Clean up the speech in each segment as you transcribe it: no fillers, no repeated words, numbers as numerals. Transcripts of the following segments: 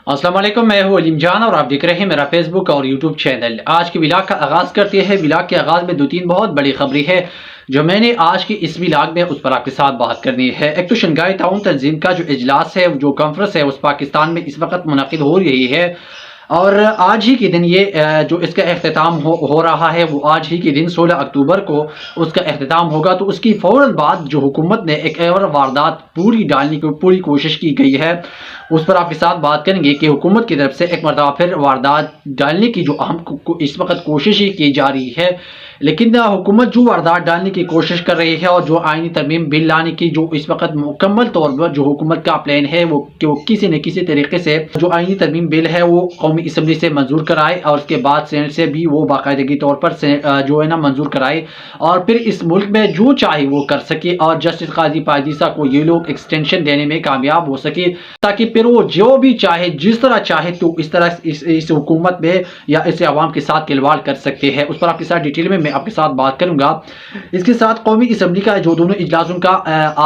السلام علیکم، میں ہوں علیم جان اور آپ دیکھ رہے ہیں میرا فیس بک اور یوٹیوب چینل۔ آج کی ولاگ کا آغاز کرتے ہیں۔ ولاگ کے آغاز میں دو تین بہت بڑی خبریں ہیں جو میں نے آج کی اس ولاگ میں اس پر آپ کے ساتھ بات کرنی ہے۔ ایک تو شنگھائی تعاون تنظیم کا جو اجلاس ہے، جو کانفرنس ہے، اس پاکستان میں اس وقت منعقد ہو رہی ہے، اور آج ہی کے دن یہ جو اس کا اختتام ہو رہا ہے، وہ آج ہی کے دن 16 اکتوبر کو اس کا اختتام ہوگا۔ تو اس کی فوراً بعد جو حکومت نے ایک اور واردات پوری ڈالنے کی پوری کوشش کی گئی ہے، اس پر آپ کے ساتھ بات کریں گے کہ حکومت کی طرف سے ایک مرتبہ پھر واردات ڈالنے کی جو اہم اس وقت کوشش کی جا رہی ہے، لیکن حکومت جو واردات ڈالنے کی کوشش کر رہی ہے اور جو آئینی ترمیم بل لانے کی جو اس وقت مکمل طور پر جو حکومت کا پلان ہے، وہ کہ وہ کسی نہ کسی طریقے سے جو آئینی ترمیم بل ہے وہ قومی اسمبلی سے منظور کرائے اور اس کے بعد سینٹ سے بھی وہ باقاعدگی طور پر جو ہے نا منظور کرائے، اور پھر اس ملک میں جو چاہے وہ کر سکے، اور جسٹس قاضی پائیدیسا کو یہ لوگ ایکسٹینشن دینے میں کامیاب ہو سکے، تاکہ پھر وہ جو بھی چاہے جس طرح چاہے تو اس طرح اس حکومت میں یا اس عوام کے ساتھ کھلواڑ کر سکتے ہیں۔ اس پر آپ کے ساتھ ڈیٹیل میں آپ کے ساتھ بات کروں گا۔ اس کے ساتھ قومی اسمبلی کا جو دونوں اجلاسوں کا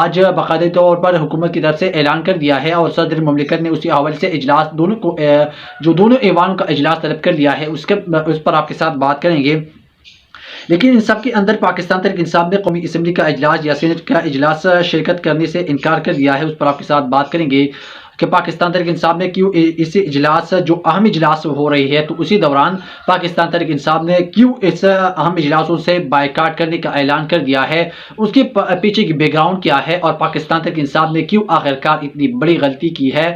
آج باقاعدہ طور پر حکومت کی طرف سے اعلان کر دیا ہے، اور صدر مملکت نے اسی حوالے سے اجلاس دونوں کو جو دونوں ایوانوں کا اجلاس طلب کر لیا ہے، اس پر آپ کے ساتھ بات کریں گے۔ لیکن ان سب کے اندر پاکستان تحریک انصاف نے قومی اسمبلی کا اجلاس یا سینٹ کا اجلاس شرکت کرنے سے انکار کر دیا ہے۔ اس پر آپ کے ساتھ بات کریں گے کہ پاکستان تحریک انصاف نے کیوں اس اجلاس جو اہم اجلاس ہو رہی ہے، تو اسی دوران پاکستان تحریک انصاف نے کیوں اس اہم اجلاسوں سے بائیکاٹ کرنے کا اعلان کر دیا ہے، اس کے پیچھے کی بیک گراؤنڈ کیا ہے، اور پاکستان تحریک انصاف نے کیوں آخرکار اتنی بڑی غلطی کی ہے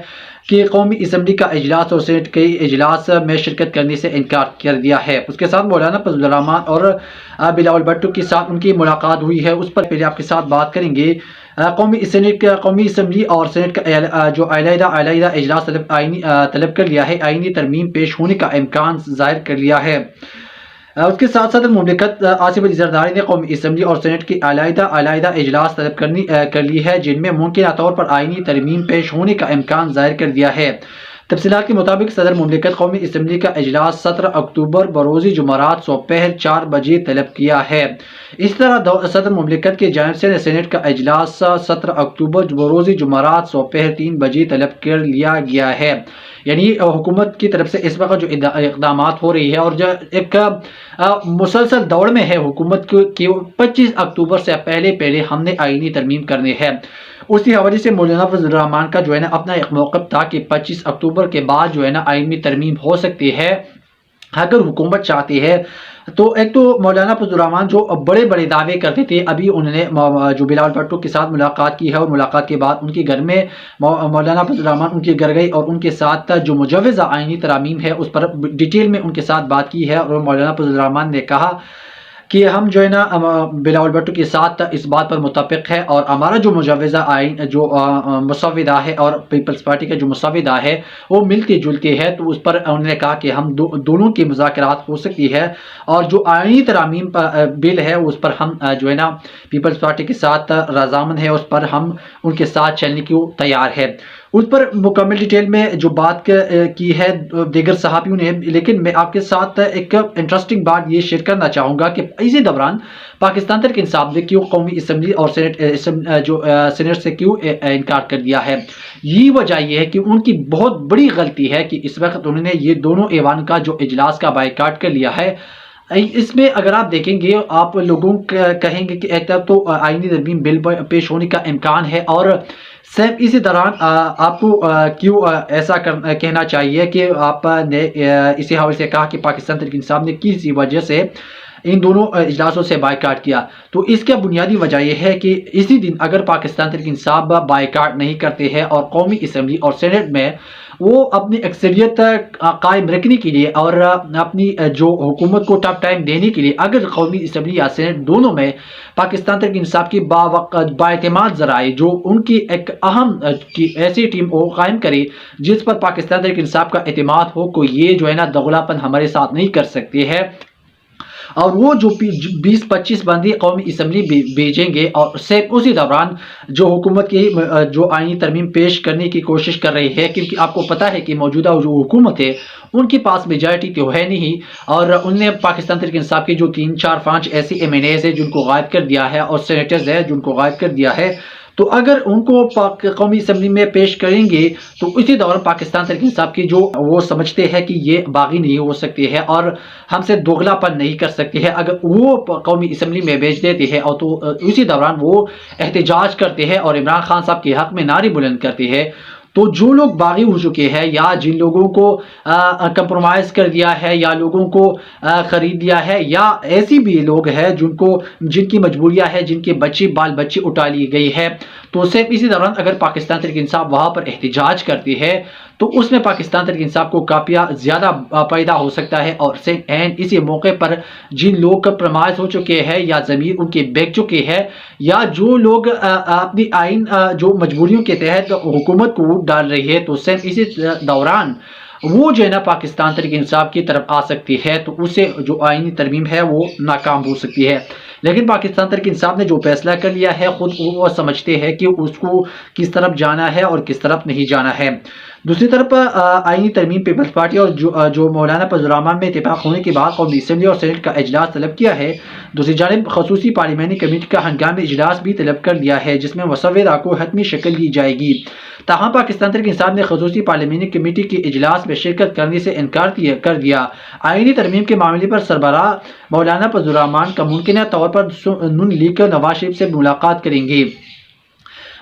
کہ قومی اسمبلی کا اجلاس اور سینٹ کے اجلاس میں شرکت کرنے سے انکار کر دیا ہے۔ اس کے ساتھ مولانا فضل الرحمان اور بلاول بھٹو کے ساتھ ان کی ملاقات ہوئی ہے، اس پر پہلے آپ کے ساتھ بات کریں گے۔ قومی اسمبلی اور سینٹ کا جو علیحدہ اجلاس طلب کر لیا ہے، آئینی ترمیم پیش ہونے کا امکان ظاہر کر لیا ہے۔ اس کے ساتھ صدر مملکت آصف علی زرداری نے قومی اسمبلی اور سینٹ کی علیحدہ اجلاس طلب کر لی ہے، جن میں ممکنہ طور پر آئینی ترمیم پیش ہونے کا امکان ظاہر کر دیا ہے۔ تفصیلات کے مطابق صدر مملکت قومی اسمبلی کا اجلاس 17 اکتوبر بروز جمعرات دوپہر 4 بجے طلب کیا ہے۔ اس طرح صدر مملکت کی جانب سے سینٹ کا اجلاس 17 اکتوبر بروز جمعرات دوپہر 3 بجے طلب کر لیا گیا ہے۔ یعنی حکومت کی طرف سے اس وقت جو اقدامات ہو رہی ہے اور جو ایک مسلسل دوڑ میں ہے حکومت کی، 25 اکتوبر سے پہلے ہم نے آئینی ترمیم کرنی ہے۔ اسی حوالے سے مولانا فضل الرحمان کا جو ہے نا اپنا ایک موقف تھا کہ 25 اکتوبر کے بعد جو ہے نا آئینی ترمیم ہو سکتی ہے اگر حکومت چاہتی ہے۔ تو ایک تو مولانا فضل الرحمان جو بڑے دعوے کرتے تھے، ابھی انہوں نے جو بلاول بھٹو کے ساتھ ملاقات کی ہے، اور ملاقات کے بعد ان کے گھر میں مولانا فضل الرحمان ان کے گھر گئی اور ان کے ساتھ جو مجوزہ آئینی ترامیم ہے اس پر ڈیٹیل میں ان کے ساتھ بات کی ہے، اور مولانا فضل الرحمان نے کہا کہ ہم جو ہے نا بلاول بھٹو کے ساتھ اس بات پر متفق ہے، اور ہمارا جو مجوزہ آئین جو مسودہ ہے اور پیپلز پارٹی کا جو مسودہ ہے وہ ملتے جلتے ہے۔ تو اس پر انہوں نے کہا کہ ہم دونوں کی مذاکرات ہو سکتی ہے، اور جو آئینی ترامیم بل ہے اس پر ہم جو ہے نا پیپلز پارٹی کے ساتھ رضامند ہے، اس پر ہم ان کے ساتھ چلنے کی تیار ہے۔ اس پر مکمل ڈیٹیل میں جو بات کی ہے دیگر صحافیوں نے، لیکن میں آپ کے ساتھ ایک انٹرسٹنگ بات یہ شیئر کرنا چاہوں گا کہ اسی دوران پاکستان تحریک انصاف نے کیوں قومی اسمبلی اور سینٹ سے کیوں انکار کر دیا ہے۔ یہ وجہ یہ ہے کہ ان کی بہت بڑی غلطی ہے کہ اس وقت انہوں نے یہ دونوں ایوان کا جو اجلاس کا بائیکاٹ کر لیا ہے۔ اس میں اگر آپ دیکھیں گے، آپ لوگوں کہیں گے کہ ایک طرف تو آئینی ترمیم بل پیش ہونے کا امکان ہے، اور سیم اسی دوران آپ کو کیوں ایسا کہنا چاہیے کہ آپ نے اسی حوالے سے کہا کہ پاکستان تحریک انصاف نے کسی وجہ سے ان دونوں اجلاسوں سے بائیکاٹ کیا۔ تو اس کا بنیادی وجہ یہ ہے کہ اسی دن اگر پاکستان تحریک انصاف بائیکاٹ نہیں کرتے ہیں اور قومی اسمبلی اور سینٹ میں وہ اپنی اکثریت قائم رکھنے کے لیے اور اپنی جو حکومت کو ٹف ٹائم دینے کے لیے اگر قومی اسمبلی یا سینٹ دونوں میں پاکستان تحریک انصاف کی بااعتماد ذرائع جو ان کی ایک اہم ایسی ٹیم کو قائم کرے جس پر پاکستان تحریک انصاف کا اعتماد ہو، کوئی یہ جو ہے نا دغلا پن ہمارے ساتھ نہیں کر سکتے ہے، اور وہ جو 20-25 بندی قومی اسمبلی بھیجیں گے، اور اسی دوران جو حکومت کی جو آئینی ترمیم پیش کرنے کی کوشش کر رہی ہے، کیونکہ آپ کو پتہ ہے کہ موجودہ جو حکومت ہے ان کے پاس میجارٹی تو ہے نہیں، اور ان نے پاکستان تحریک انصاف کی جو 3-4-5 ایسی ایم این ایز ہے جن کو غائب کر دیا ہے، اور سینیٹرز ہے جن کو غائب کر دیا ہے۔ تو اگر ان کو قومی اسمبلی میں پیش کریں گے تو اسی دوران پاکستان تحریک انصاف کی جو وہ سمجھتے ہیں کہ یہ باغی نہیں ہو سکتی ہے اور ہم سے دوگلا پن نہیں کر سکتی ہے، اگر وہ قومی اسمبلی میں بھیج دیتے ہیں اور تو اسی دوران وہ احتجاج کرتے ہیں اور عمران خان صاحب کے حق میں نعرے بلند کرتے ہیں، تو جو لوگ باغی ہو چکے ہیں یا جن لوگوں کو کمپرومائز کر دیا ہے یا لوگوں کو خرید لیا ہے، یا ایسی بھی لوگ ہیں جن کی مجبوریاں ہیں، جن کے بال بچے اٹھا لی گئی ہے، تو صرف اسی دوران اگر پاکستان تحریک انصاف وہاں پر احتجاج کرتی ہے تو اس میں پاکستان تحریک انصاف کو کافی زیادہ پیدا ہو سکتا ہے، اور اسی موقع پر جن لوگ کمپرومائز ہو چکے ہیں یا ضمیر ان کے بیک چکے ہیں، یا جو لوگ اپنی آئین جو مجبوریوں کے تحت حکومت کو ووٹ ڈال رہی ہے، تو صرف اسی دوران وہ جو ہے نا پاکستان تحریک انصاف کی طرف آ سکتی ہے، تو اسے جو آئینی ترمیم ہے وہ ناکام ہو سکتی ہے۔ لیکن پاکستان تحریک انصاف نے جو فیصلہ کر لیا ہے، خود وہ سمجھتے ہیں کہ اس کو کس طرف جانا ہے اور کس طرف نہیں جانا ہے۔ دوسری طرف آئینی ترمیم پیپلز پارٹی اور جو مولانا فضل الرحمان میں اتفاق ہونے کے بعد قومی اسمبلی اور سینیٹ کا اجلاس طلب کیا ہے، دوسری جانب خصوصی پارلیمانی کمیٹی کا ہنگامی اجلاس بھی طلب کر لیا ہے جس میں مسودہ کو حتمی شکل دی جائے گی۔ تاہم پاکستان تحریک انصاف نے خصوصی پارلیمانی کمیٹی کے اجلاس میں شرکت کرنے سے انکار کر دیا۔ آئینی ترمیم کے معاملے پر سربراہ مولانا فضل الرحمان کا ممکنہ طور پر نون لیگ نواز شریف سے ملاقات کریں گے۔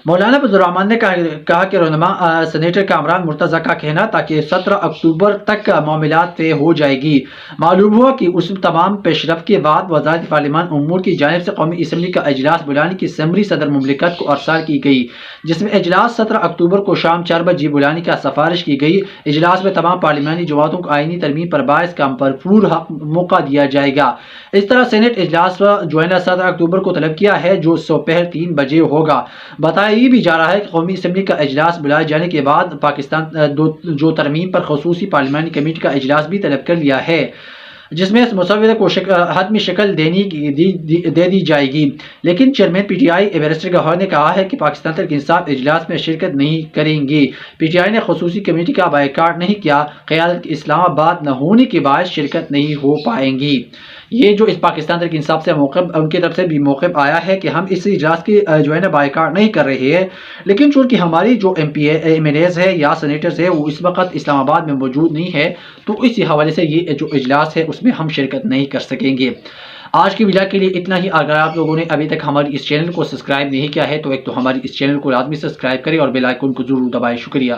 مولانا فضل الرحمان نے کہا کہ رہنما سینیٹر کامران مرتضیٰ کا کہنا تھا کہ 17 اکتوبر تک معاملات طے ہو جائے گی۔ معلوم ہوا کہ اس تمام پیش رفت کے بعد وزارت پارلیمان امور کی جانب سے قومی اسمبلی کا اجلاس بلانے کی سمری صدر مملکت کو ارسال کی گئی، جس میں اجلاس 17 اکتوبر کو شام 4 بجے بلانے کا سفارش کی گئی۔ اجلاس میں تمام پارلیمانی جماعتوں کو آئینی ترمیم پر باعث کا بھرپور موقع دیا جائے گا۔ اس طرح سینٹ اجلاس جو ہے 17 اکتوبر کو طلب کیا ہے جو دوپہر 3 بجے ہوگا۔ بتایا یہ بھی جا رہا ہے کہ قومی اسمبلی کا اجلاس بلائے جانے کے بعد پاکستان جو ترمیم پر خصوصی پارلیمانی کمیٹی کا اجلاس بھی طلب کر لیا ہے، جس میں اس مسودے کو حتمی شکل دے دی جائے گی۔ لیکن chairman P T I barrister Gohar نے کہا ہے کہ پاکستان تحریک انصاف اجلاس میں شرکت نہیں کریں گے۔ پی ٹی آئی نے خصوصی کمیٹی کا بائیکاٹ نہیں کیا، قیادت اسلام آباد نہ ہونے کے باعث شرکت نہیں ہو پائیں گی۔ یہ جو اس پاکستان تحریک انصاف سے موقف ان کی طرف سے بھی موقف آیا ہے کہ ہم اس اجلاس کی جو ہے نا بائیکاٹ نہیں کر رہے ہیں، لیکن چونکہ ہماری جو ایم ایل ایز ہے یا سینیٹرز ہے وہ اس وقت اسلام آباد میں موجود نہیں ہے، تو اسی حوالے سے یہ جو اجلاس ہے اس میں ہم شرکت نہیں کر سکیں گے۔ آج کی ویڈیو کے لیے اتنا ہی۔ اگر آپ لوگوں نے ابھی تک ہماری اس چینل کو سبسکرائب نہیں کیا ہے تو ایک تو ہماری اس چینل کو لازمی سبسکرائب کریں اور بیل آئیکن کو ضرور دبائیں۔ شکریہ۔